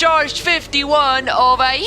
supercharged 51 over here.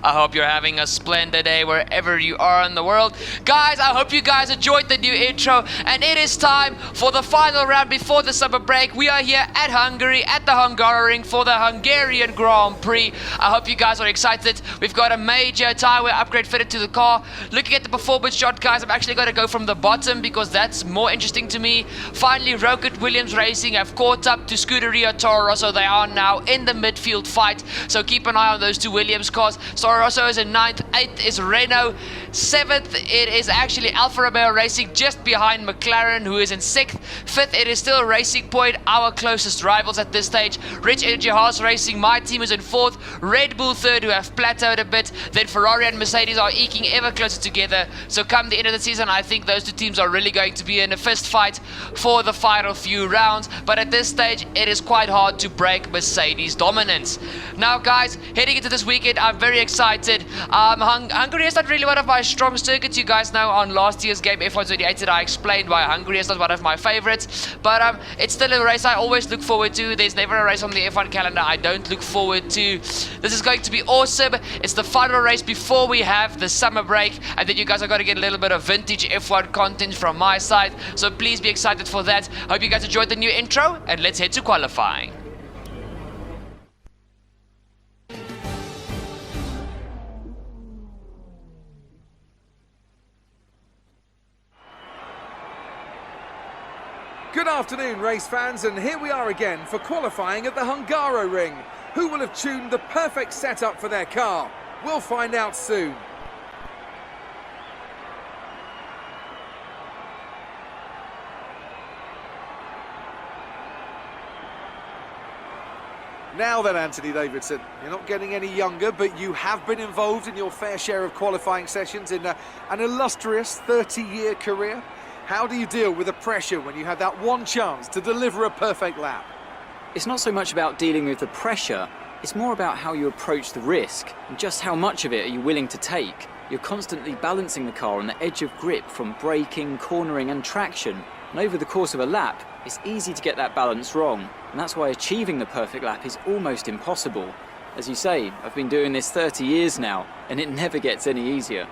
I hope you're having a splendid day wherever you are in the world. Guys, I hope you guys enjoyed the new intro, and it is time for the final round before the summer break. We are here at Hungary, at the Hungaroring for the Hungarian Grand Prix. I hope you guys are excited. We've got a major tire wear upgrade fitted to the car. Looking at the performance shot, guys, I'm actually going to go from the bottom because that's more interesting to me. Finally, Rocket Williams Racing have caught up to Scuderia Toro Rosso. They are now in the midfield fight, so keep an eye on those two Williams cars. Toro Rosso is in 9th, 8th is Renault, 7th it is actually Alfa Romeo Racing just behind McLaren, who is in 6th, 5th it is still Racing Point, our closest rivals at this stage. Rich Energy Haas Racing, my team, is in 4th, Red Bull 3rd, who have plateaued a bit, then Ferrari and Mercedes are eking ever closer together. So come the end of the season, I think those two teams are really going to be in a fist fight for the final few rounds, but at this stage it is quite hard to break Mercedes dominance. Now guys, heading into this weekend, I'm very excited. Hungary is not really one of my strong circuits. You guys know on last year's game F1 28 I explained why Hungary is not one of my favorites, but it's still a race I always look forward to. There's never a race on the F1 calendar I don't look forward to. This is going to be awesome. It's the final race before we have the summer break, and then you guys are going to get a little bit of vintage F1 content from my side, so please be excited for that. Hope you guys enjoyed the new intro, and let's head to qualifying. Good afternoon, race fans, and here we are again for qualifying at the Hungaroring. Who will have tuned the perfect setup for their car? We'll find out soon. Now then, Anthony Davidson, you're not getting any younger, but you have been involved in your fair share of qualifying sessions in an illustrious 30-year career. How do you deal with the pressure when you have that one chance to deliver a perfect lap? It's not so much about dealing with the pressure, it's more about how you approach the risk and just how much of it are you willing to take. You're constantly balancing the car on the edge of grip from braking, cornering and traction, and over the course of a lap, it's easy to get that balance wrong, and that's why achieving the perfect lap is almost impossible. As you say, I've been doing this 30 years now, and it never gets any easier.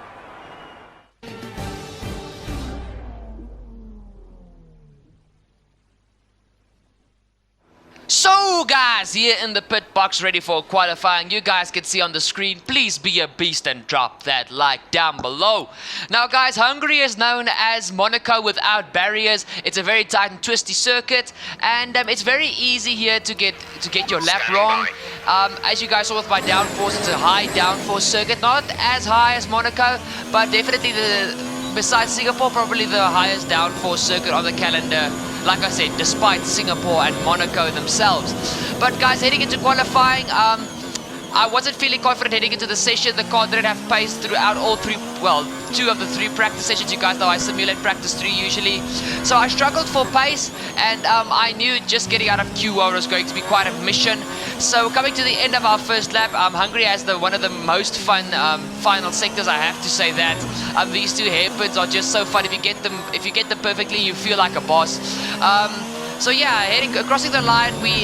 So guys, here in the pit box ready for qualifying, you guys can see on the screen, please be a beast and drop that like down below. Now guys, Hungary is known as Monaco without barriers. It's a very tight and twisty circuit, and it's very easy here to get your lap wrong. As you guys saw with my downforce, it's a high downforce circuit, not as high as Monaco, but definitely besides Singapore, probably the highest downforce circuit on the calendar. Like I said, despite Singapore and Monaco themselves. But guys, heading into qualifying, I wasn't feeling confident heading into the session. The car didn't have pace throughout all three, well, 2 of the 3 practice sessions. You guys know I simulate practice 3 usually. So I struggled for pace, and I knew just getting out of Q1 was going to be quite a mission. So coming to the end of our first lap, Hungary has one of the most fun final sectors, I have to say that. These 2 hairpins are just so fun. If you get them perfectly, you feel like a boss. So yeah, crossing the line, we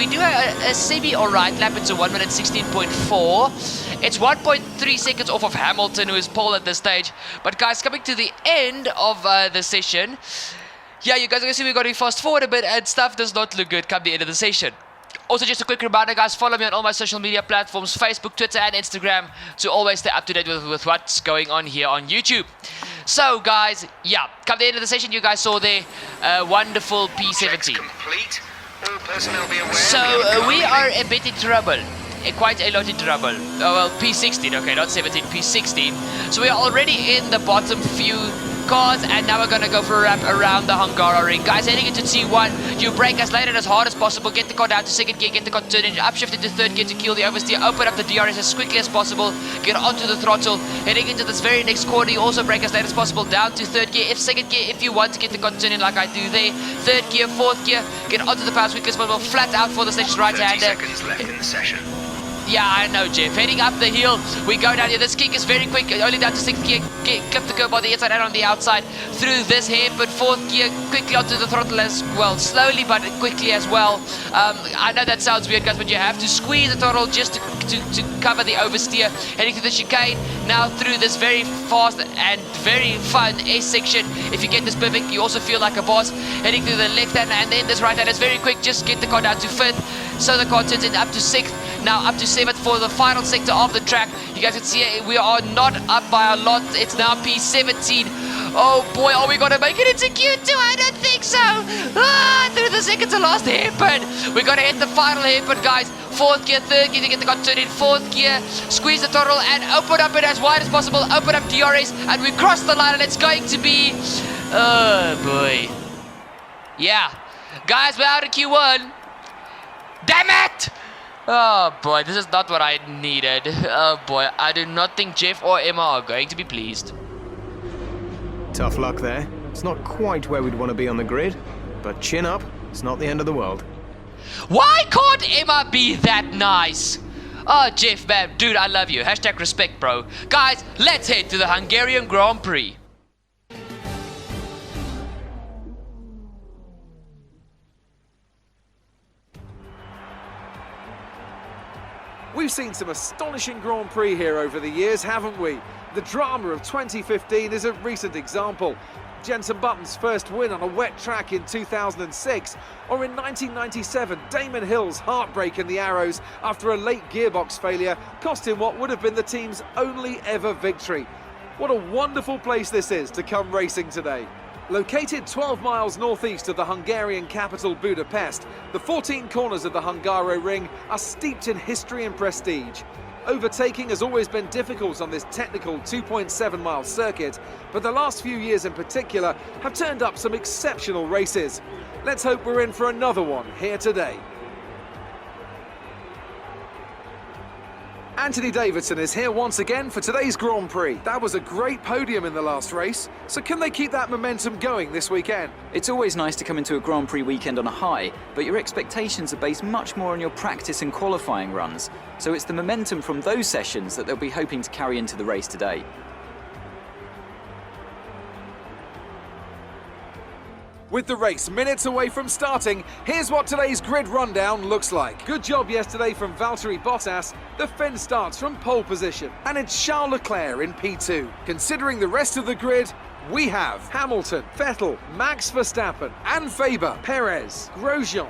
do a semi alright lap. It's a 1 minute 16.4. It's 1.3 seconds off of Hamilton, who is pole at this stage. But guys, coming to the end of the session, yeah, you guys are gonna see we got to fast forward a bit, and stuff does not look good come the end of the session. Also, just a quick reminder, guys, follow me on all my social media platforms, Facebook, Twitter, and Instagram, to always stay up to date with what's going on here on YouTube. So, guys, yeah, come the end of the session, you guys saw there, wonderful P70. So, we are a bit in trouble. Quite a lot in trouble. Oh, well, P16, okay, not 17, P16. So we are already in the bottom few cars, and now we're gonna go for a wrap around the Hungaroring. Guys, heading into T1, you brake as late and as hard as possible, get the car down to 2nd gear, get the car turning, upshift into 3rd gear to kill the oversteer, open up the DRS as quickly as possible, get onto the throttle. Heading into this very next corner, you also brake as late as possible, down to 3rd gear, 2nd gear if you want to get the car turning like I do there. 3rd gear, 4th gear, get onto the power as quickly as possible, flat out for the next right-hander. 30 seconds left in the session. Yeah, I know, Jeff. Heading up the hill, we go down here. This kick is very quick, only down to 6th gear. Clip the curb on the inside and on the outside. Through this hairpin, 4th gear, quickly onto the throttle as well. Slowly, but quickly as well. I know that sounds weird, guys, but you have to squeeze the throttle just to cover the oversteer. Heading through the chicane, now through this very fast and very fun S section. If you get this perfect, you also feel like a boss. Heading through the left hand and then this right hand is very quick. Just get the car down to 5th. So the car turns in up to 6th. Now up to 7th for the final sector of the track. You guys can see we are not up by a lot. It's now P17. Oh boy, are we going to make it into Q2? I don't think so. Through the second to last hairpin. We're going to hit the final hairpin, guys. 4th gear, 3rd gear to get the car turned in. 4th gear, squeeze the throttle and open up it as wide as possible. Open up DRS and we cross the line and it's going to be... Oh boy. Yeah. Guys, we're out of Q1. Damn it! Oh boy, this is not what I needed. Oh boy, I do not think Jeff or Emma are going to be pleased. Tough luck there. It's not quite where we'd want to be on the grid, but chin up, it's not the end of the world. Why can't Emma be that nice? Oh, Jeff, man, dude, I love you. Hashtag respect, bro. Guys, let's head to the Hungarian Grand Prix. We've seen some astonishing Grand Prix here over the years, haven't we? The drama of 2015 is a recent example. Jenson Button's first win on a wet track in 2006, or in 1997, Damon Hill's heartbreak in the Arrows after a late gearbox failure cost him what would have been the team's only ever victory. What a wonderful place this is to come racing today. Located 12 miles northeast of the Hungarian capital Budapest, the 14 corners of the Hungaro Ring are steeped in history and prestige. Overtaking has always been difficult on this technical 2.7-mile circuit, but the last few years in particular have turned up some exceptional races. Let's hope we're in for another one here today. Anthony Davidson is here once again for today's Grand Prix. That was a great podium in the last race, so can they keep that momentum going this weekend? It's always nice to come into a Grand Prix weekend on a high, but your expectations are based much more on your practice and qualifying runs. So it's the momentum from those sessions that they'll be hoping to carry into the race today. With the race minutes away from starting, here's what today's grid rundown looks like. Good job yesterday from Valtteri Bottas. The Finn starts from pole position, and it's Charles Leclerc in P2. Considering the rest of the grid, we have Hamilton, Vettel, Max Verstappen, and Faber, Perez, Grosjean,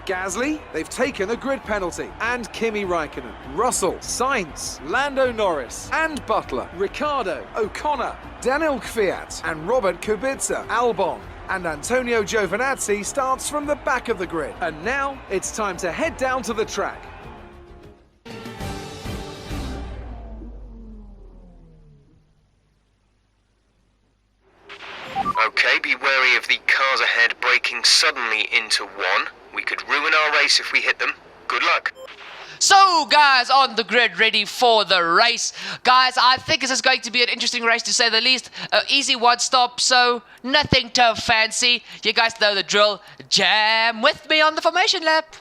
Gasly, they've taken a grid penalty, and Kimi Raikkonen, Russell, Sainz, Lando Norris, and Butler, Ricciardo, O'Connor, Daniel Kvyat, and Robert Kubica, Albon. And Antonio Giovinazzi starts from the back of the grid. And now it's time to head down to the track. Okay, be wary of the cars ahead braking suddenly into one. We could ruin our race if we hit them. Good luck. So, guys, on the grid, ready for the race. Guys, I think this is going to be an interesting race, to say the least. Easy one stop, so nothing too fancy. You guys know the drill. Jam with me on the formation lap.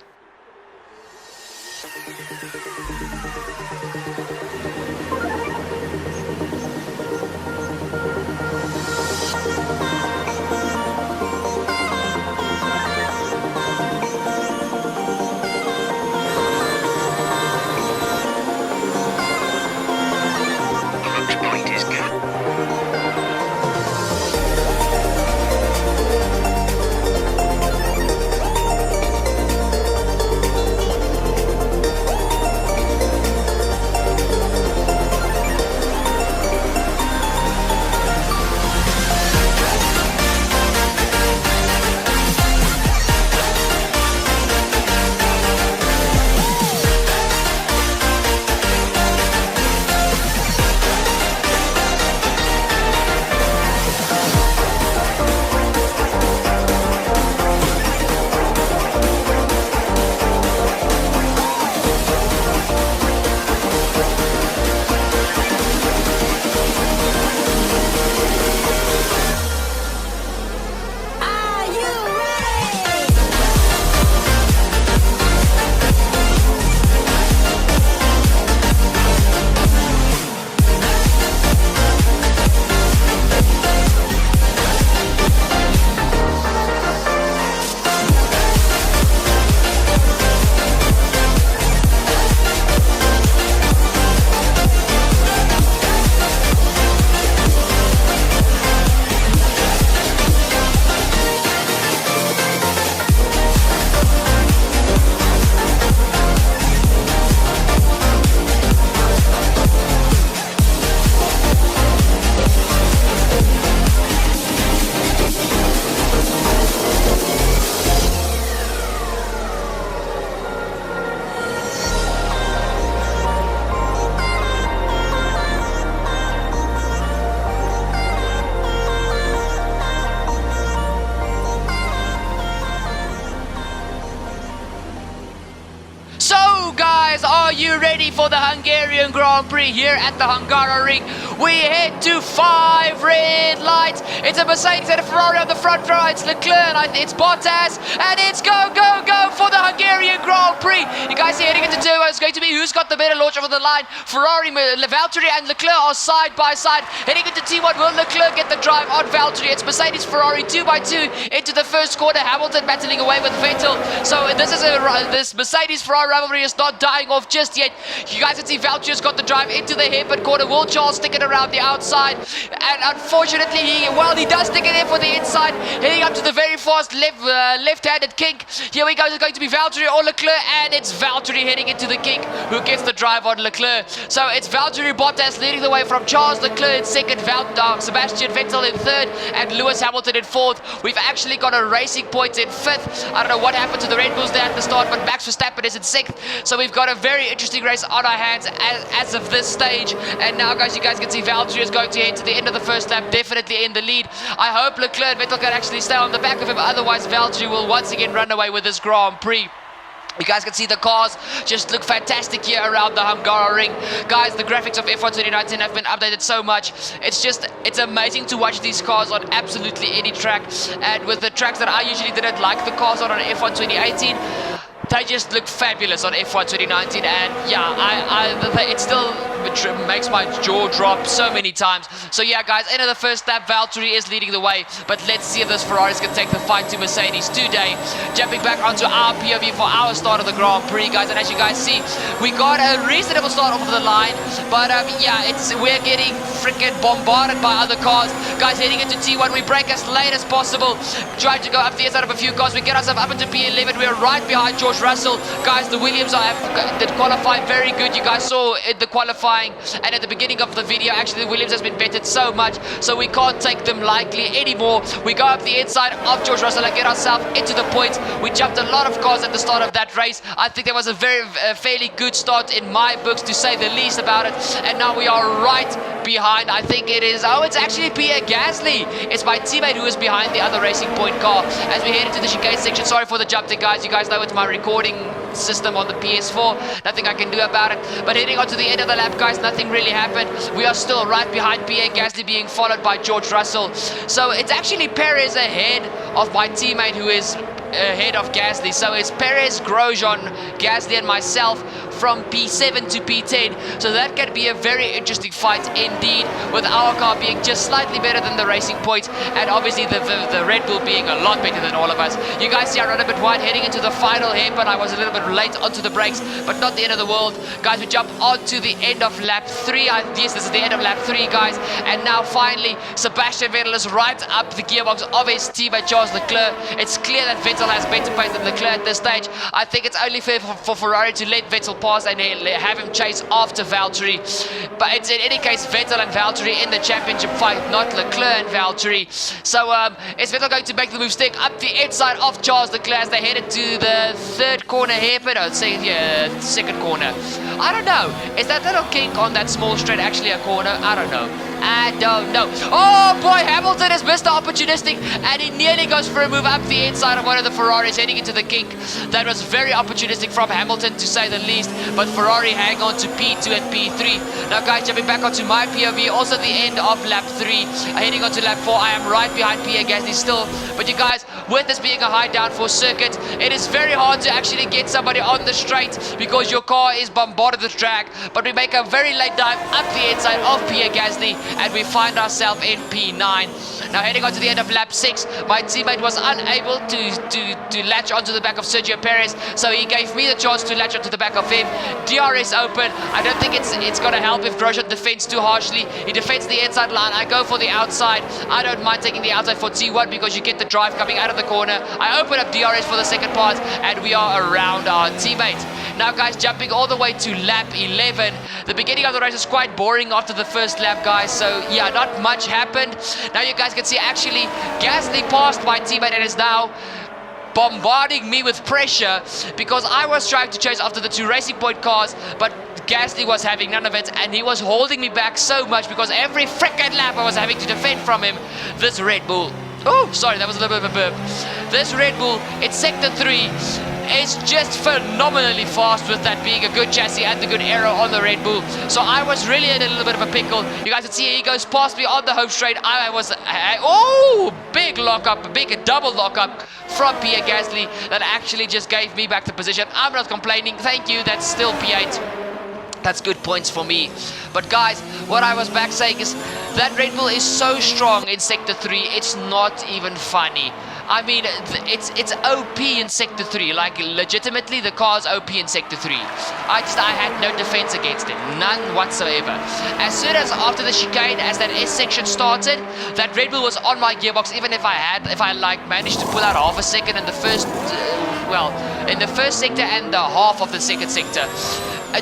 ready for the Hungarian Grand Prix here at the Hungaroring. We head to 5 red lights. It's a Mercedes and a Ferrari on the front row. It's Leclerc, it's Bottas, and it's go for the Hungarian Grand Prix. You guys see heading into turbo. It's going to be who's got the better launch over the line. Ferrari, Valtteri and Leclerc are side by side. Heading into T1, will Leclerc get the drive on Valtteri? It's Mercedes, Ferrari 2 by 2 into the first corner. Hamilton battling away with Vettel. So this Mercedes Ferrari rivalry is not dying off just yet. You guys can see Valtteri has got the drive into the hairpin corner. Will Charles stick it around the outside? And unfortunately, he does stick it in for the inside. Heading up to the very fast left-handed kink. Here we go. It's going to be Valtteri or Leclerc, and it's Valtteri heading into the kink who gets the drive on Leclerc. So it's Valtteri Bottas leading the way from Charles Leclerc in second, Sebastian Vettel in third, and Lewis Hamilton in fourth. We've actually got a Racing Point in fifth. I don't know what happened to the Red Bulls there at the start, but Max Verstappen is in sixth. So we've got a very interesting race on our hands as of this stage. And now, guys, you guys can see Valtteri is going to head to the end of the first lap, definitely in the lead. I hope Leclerc and Vettel can actually stay on the back of him, otherwise Valtteri will once again run away with this Grand Prix. You guys can see the cars just look fantastic here around the Hungaroring. Guys, the graphics of F1 2019 have been updated so much. It's amazing to watch these cars on absolutely any track. And with the tracks that I usually didn't like the cars on F1 2018, they just look fabulous on F1 2019, and yeah, it still makes my jaw drop so many times. So yeah, guys, end of the first lap, Valtteri is leading the way, but let's see if this Ferrari can take the fight to Mercedes today. Jumping back onto our POV for our start of the Grand Prix, guys, and as you guys see, we got a reasonable start off of the line, but we're getting freaking bombarded by other cars. Guys, heading into T1, we brake as late as possible, trying to go up the inside of a few cars. We get ourselves up into P11. We're right behind George Russell. Guys, the Williams did qualify very good. You guys saw in the qualifying and at the beginning of the video, actually the Williams has been vetted so much, so we can't take them lightly anymore. We go up the inside of George Russell and get ourselves into the points. We jumped a lot of cars at the start of that race. I think there was a fairly good start in my books, to say the least about it. And now we are right behind, I think it is, it's actually Pierre Gasly. It's my teammate who is behind the other Racing Point car as we head into the chicane section. Sorry for the jump there, guys. You guys know it's my recording system on the PS4. Nothing I can do about it. But heading on to the end of the lap, guys, nothing really happened. We are still right behind Pierre Gasly, being followed by George Russell. So it's actually Perez ahead of my teammate who is ahead of Gasly. So it's Perez, Grosjean, Gasly and myself from P7 to P10. So that can be a very interesting fight indeed, with our car being just slightly better than the Racing Point, and obviously the Red Bull being a lot better than all of us. You guys see I run a bit wide heading into the final hairpin. I was a little bit late onto the brakes, but not the end of the world. Guys, we jump on to the end of lap 3. Yes, this is the end of lap 3, guys. And now finally, Sebastian Vettel is right up the gearbox of his teammate Charles Leclerc. It's clear that Vettel has better pace than Leclerc at this stage. I think it's only fair for Ferrari to let Vettel pass and have him chase after Valtteri. But it's in any case Vettel and Valtteri in the championship fight, not Leclerc and Valtteri. So is Vettel going to make the move, stick up the inside of Charles Leclerc as they headed to the third corner hairpin? I would say, yeah, second corner. I don't know. Is that little kink on that small straight actually a corner? I don't know. I don't know. Oh boy, Hamilton is Mr. Opportunistic, and he nearly goes for a move up the inside of one of the Ferraris heading into the kink. That was very opportunistic from Hamilton, to say the least, but Ferrari hang on to P2 and P3. Now guys, jumping back onto my POV, also the end of lap 3, heading onto lap 4. I am right behind Pierre Gasly still, but you guys, with this being a high downforce circuit, it is very hard to actually get somebody on the straight because your car is bombarded with drag. But we make a very late dive up the inside of Pierre Gasly, and we find ourselves in P9. Now heading on to the end of lap 6, my teammate was unable to latch onto the back of Sergio Perez, so he gave me the chance to latch onto the back of him. DRS open. I don't think it's going to help if Grosjean defends too harshly. He defends the inside line. I go for the outside. I don't mind taking the outside for T1 because you get the drive coming out of the corner. I open up DRS for the second part, and we are around our teammate. Now guys, jumping all the way to lap 11. The beginning of the race is quite boring after the first lap, guys, so yeah, not much happened. Now you guys can see actually Gasly passed my teammate and is now bombarding me with pressure because I was trying to chase after the two Racing Point cars, but Gasly was having none of it, and he was holding me back so much because every frickin' lap I was having to defend from him. This Red Bull, oh sorry, that was a little bit of a burp. This Red Bull, it's sector 3. is just phenomenally fast with that being a good chassis and the good aero on the Red Bull. So I was really in a little bit of a pickle. You guys can see he goes past me on the home straight. I was, oh, big lockup, big double lockup from Pierre Gasly that actually just gave me back the position. I'm not complaining. Thank you. That's still P8. That's good points for me. But guys, what I was back saying is that Red Bull is so strong in Sector 3, it's not even funny. I mean, it's OP in Sector 3. Like, legitimately, the car's OP in Sector 3. I had no defense against it. None whatsoever. As soon as after the chicane, as that S section started, that Red Bull was on my gearbox, even if I like managed to pull out half a second in the first, in the first sector and the half of the second sector.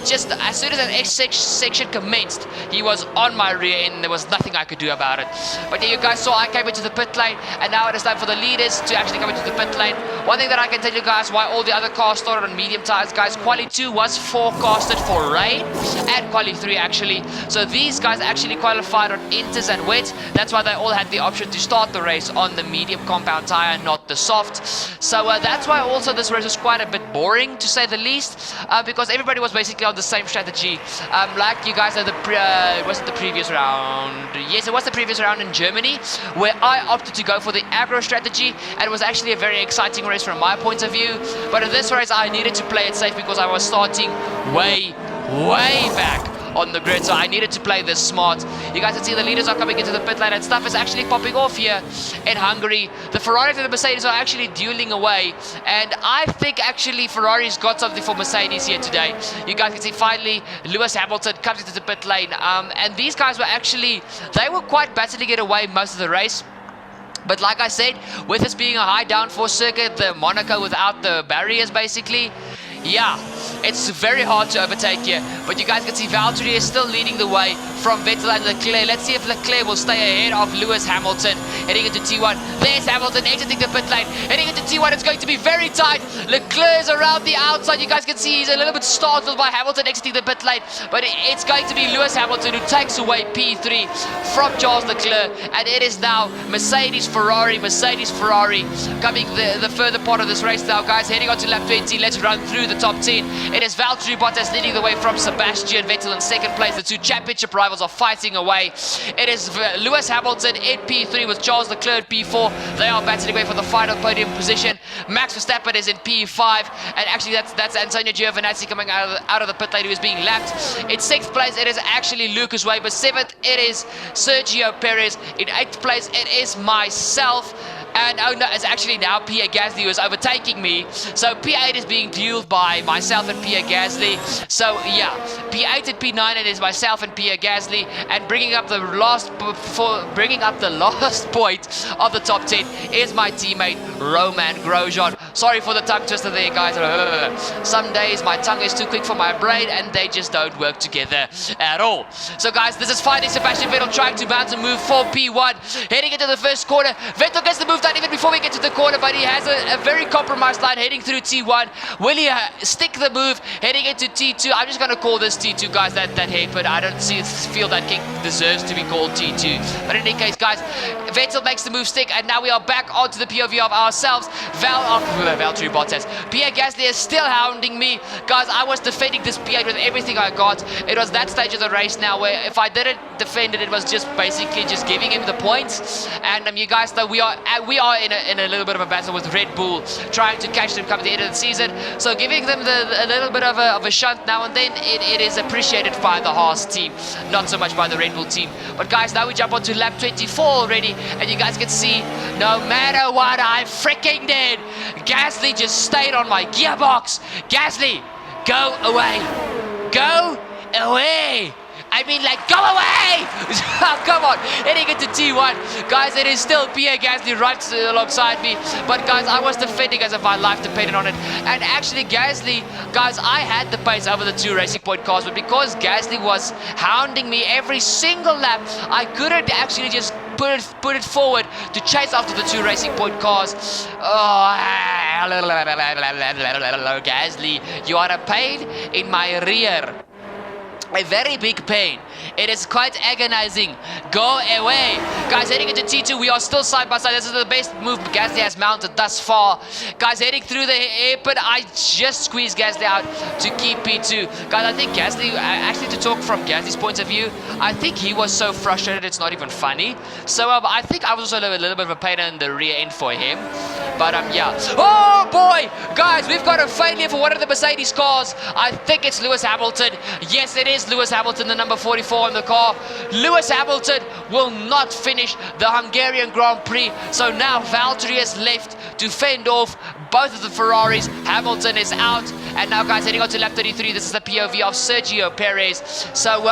Just as soon as that S section commenced, he was on my rear end and there was nothing I could do about it. But yeah, you guys saw I came into the pit lane, and now it is time for the leaders to actually come into the pit lane. One thing that I can tell you guys, why all the other cars started on medium tires, guys, Quali 2 was forecasted for rain, and Quali 3 actually. So these guys actually qualified on inters and wets. That's why they all had the option to start the race on the medium compound tire, not the soft. So that's why also this race was quite a bit boring, to say the least, because everybody was basically on the same strategy. Like you guys know, was it the previous round? Yes, it was the previous round in Germany, where I opted to go for the aggro strategy, and it was actually a very exciting race from my point of view. But in this race, I needed to play it safe because I was starting way back on the grid, so I needed to play this smart. You guys can see the leaders are coming into the pit lane and stuff is actually popping off here in Hungary. The Ferraris and the Mercedes are actually dueling away, and I think actually Ferrari's got something for Mercedes here today. You guys can see finally Lewis Hamilton comes into the pit lane, and these guys were actually, they were quite battling it away most of the race. But like I said, with this being a high downforce circuit, the Monaco without the barriers basically, yeah, it's very hard to overtake here. But you guys can see Valtteri is still leading the way from Vettel and Leclerc. Let's see if Leclerc will stay ahead of Lewis Hamilton heading into T1. There's Hamilton exiting the pit lane, heading into T1. It's going to be very tight. Leclerc is around the outside. You guys can see he's a little bit startled by Hamilton exiting the pit lane, but it's going to be Lewis Hamilton who takes away P3 from Charles Leclerc, and it is now Mercedes Ferrari coming the further part of this race now, guys. Heading on to lap 20. Let's run through the top 10. It is Valtteri Bottas leading the way from Sebastian Vettel in second place. The two championship rivals are fighting away. It is Lewis Hamilton in P3 with Charles Leclerc in P4. They are battling away for the final podium position. Max Verstappen is in P5, and actually that's Antonio Giovinazzi coming out of the pit lane, who is being lapped. In 6th place, it is actually Lucas Weber. 7th, it is Sergio Perez. In 8th place, it is myself. And oh no, it's actually now Pierre Gasly who is overtaking me. So P8 is being dueled by myself and Pierre Gasly. So yeah, P8 and P9, it is myself and Pierre Gasly. And bringing up the last point of the top 10 is my teammate Roman Grosjean. Sorry for the tongue twister there, guys. Some days my tongue is too quick for my brain, and they just don't work together at all. So guys, this is finally Sebastian Vettel trying to bounce a move for P1. Heading into the first corner, Vettel gets the move done even before we get to the corner, but he has a very compromised line heading through T1. Will he stick the move heading into T2? I'm just going to call this T2, guys, that hairpin. I don't feel that King deserves to be called T2. But in any case, guys, Vettel makes the move stick, and now we are back onto the POV of ourselves. Valtteri Bottas. Pierre Gasly is still hounding me. Guys, I was defending this P8 with everything I got. It was that stage of the race now where if I didn't defend it, it was just basically just giving him the points. And you guys know we are in a little bit of a battle with Red Bull, trying to catch them come the end of the season. So giving them a little bit of a shunt now and then, it is appreciated by the Haas team, not so much by the Red Bull team. But guys, now we jump onto lap 24 already, and you guys can see no matter what I freaking did, Gasly just stayed on my gearbox. Gasly, go away. Go away. I mean, like, go away! Oh, come on, heading into T1. Guys, it is still Pierre Gasly right alongside me. But, guys, I was defending as if my life depended on it. And actually, Gasly, guys, I had the pace over the two Racing Point cars. But because Gasly was hounding me every single lap, I couldn't actually just put it forward to chase after the two Racing Point cars. Oh, Gasly, you are a pain in my rear. a very big pain. It is quite agonizing. Go away. Guys, heading into T2, we are still side by side. This is the best move Gasly has mounted thus far. Guys, heading through the airport, I just squeezed Gasly out to keep P2. Guys, I think Gasly, actually to talk from Gasly's point of view, I think he was so frustrated it's not even funny. So I think I was also a little bit of a pain in the rear end for him. But yeah. Oh boy! Guys, we've got a failure for one of the Mercedes cars. I think it's Lewis Hamilton. Yes, it is Lewis Hamilton, the number 44 in the car. Lewis Hamilton will not finish the Hungarian Grand Prix. So now Valtteri is left to fend off both of the Ferraris. Hamilton is out. And now, guys, heading on to lap 33. This is the POV of Sergio Perez. So,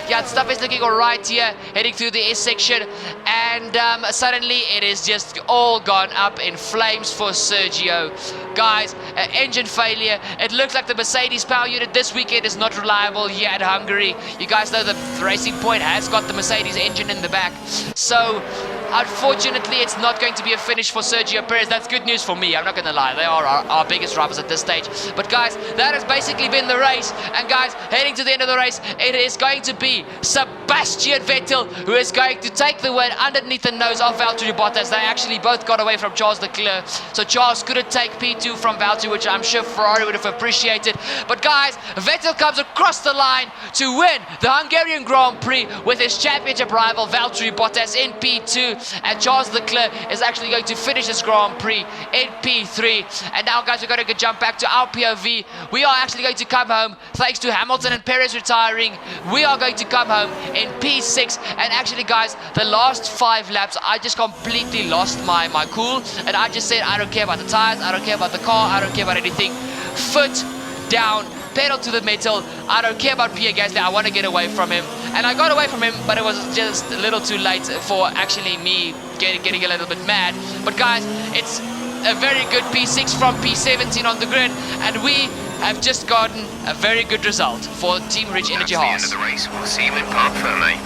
yeah, stuff is looking all right here. Heading through the S section. And suddenly it is just all gone up in flames for Sergio. Guys, engine failure. It looks like the Mercedes power unit this weekend is not reliable here at Hungary. You guys know the Racing Point has got the Mercedes engine in the back. So, unfortunately, it's not going to be a finish for Sergio Perez. That's good news for me. I'm not going to lie. They are our biggest rivals at this stage. But, guys, that has basically been the race. And, guys, heading to the end of the race, it is going to be Sebastian Vettel who is going to take the win underneath the nose of Valtteri Bottas. They actually both got away from Charles Leclerc. So Charles couldn't take P2 from Valtteri, which I'm sure Ferrari would have appreciated. But, guys, Vettel comes across the line to win the Hungarian Grand Prix with his championship rival Valtteri Bottas in P2. And Charles Leclerc is actually going to finish this Grand Prix in P3. And now, guys, we're going to jump back to our POV. We are actually going to come home thanks to Hamilton and Perez retiring. We are going to come home in P6. And actually, guys, the last 5 laps, I just completely lost my cool. And I just said, I don't care about the tires, I don't care about the car, I don't care about anything. Foot down, pedal to the metal. I don't care about Pierre Gasly. I want to get away from him. And I got away from him, but it was just a little too late for actually me getting a little bit mad. But, guys, it's a very good P6 from P17 on the grid, and we have just gotten a very good result for Team Rich Energy Haas. That's the end of the race. We'll see you in Parc Fermé.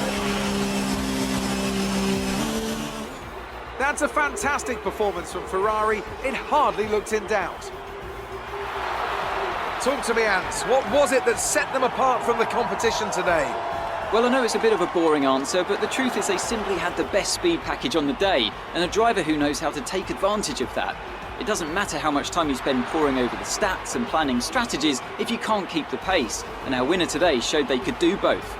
That's a fantastic performance from Ferrari. It hardly looked in doubt. Talk to me, Ants. What was it that set them apart from the competition today? Well, I know it's a bit of a boring answer, but the truth is they simply had the best speed package on the day, and a driver who knows how to take advantage of that. It doesn't matter how much time you spend poring over the stats and planning strategies if you can't keep the pace, and our winner today showed they could do both.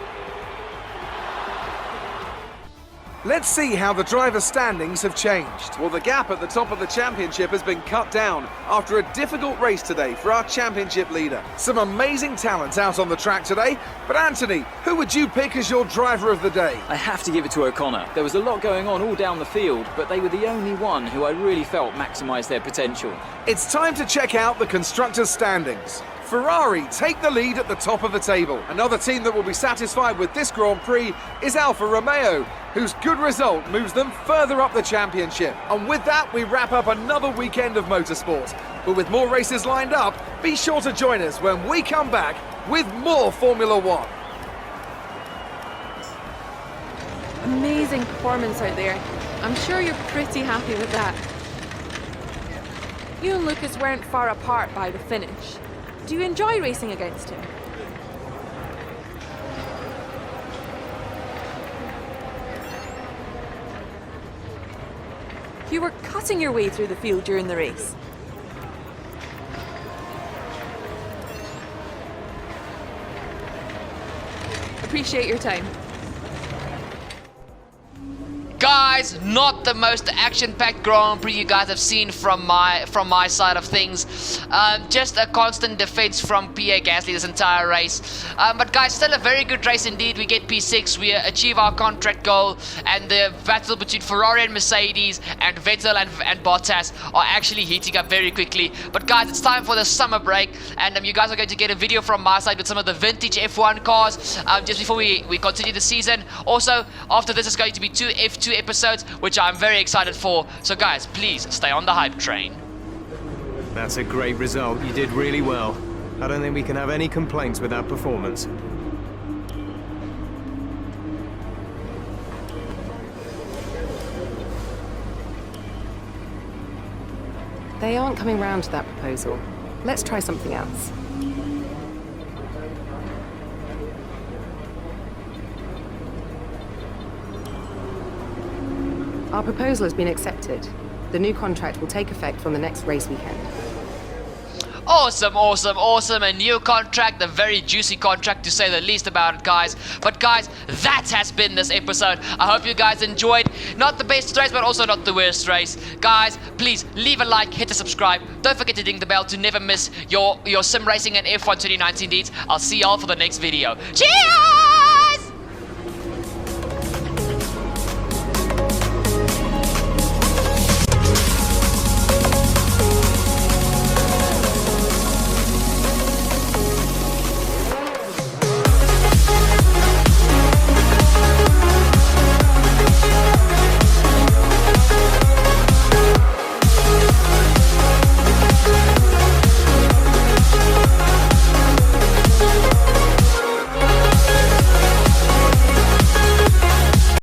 Let's see how the driver standings have changed. Well, the gap at the top of the championship has been cut down after a difficult race today for our championship leader. Some amazing talent out on the track today, but Anthony, who would you pick as your driver of the day? I have to give it to O'Connor. There was a lot going on all down the field, but they were the only one who I really felt maximised their potential. It's time to check out the constructors' standings. Ferrari take the lead at the top of the table. Another team that will be satisfied with this Grand Prix is Alfa Romeo, whose good result moves them further up the championship. And with that, we wrap up another weekend of motorsport. But with more races lined up, be sure to join us when we come back with more Formula One. Amazing performance out there. I'm sure you're pretty happy with that. You and Lucas weren't far apart by the finish. Do you enjoy racing against him? You were cutting your way through the field during the race. Appreciate your time. Guys, not the most action-packed Grand Prix you guys have seen from my side of things. Just a constant defense from Pierre Gasly this entire race. But guys, still a very good race indeed. We get P6, we achieve our contract goal, and the battle between Ferrari and Mercedes and Vettel and Bottas are actually heating up very quickly. But guys, it's time for the summer break, and you guys are going to get a video from my side with some of the vintage F1 cars just before we continue the season. Also, after this is going to be 2 F2 episodes, which I'm very excited for. So guys, please stay on the hype train. That's a great result. You did really well. I don't think we can have any complaints with that performance. They aren't coming round to that proposal. Let's try something else. Our proposal has been accepted. The new contract will take effect from the next race weekend. Awesome, awesome, awesome. A new contract, a very juicy contract to say the least about it, guys. But guys, that has been this episode. I hope you guys enjoyed. Not the best race, but also not the worst race. Guys, please leave a like, hit a subscribe. Don't forget to ding the bell to never miss your sim racing and F1 2019 deeds. I'll see y'all for the next video. Cheers!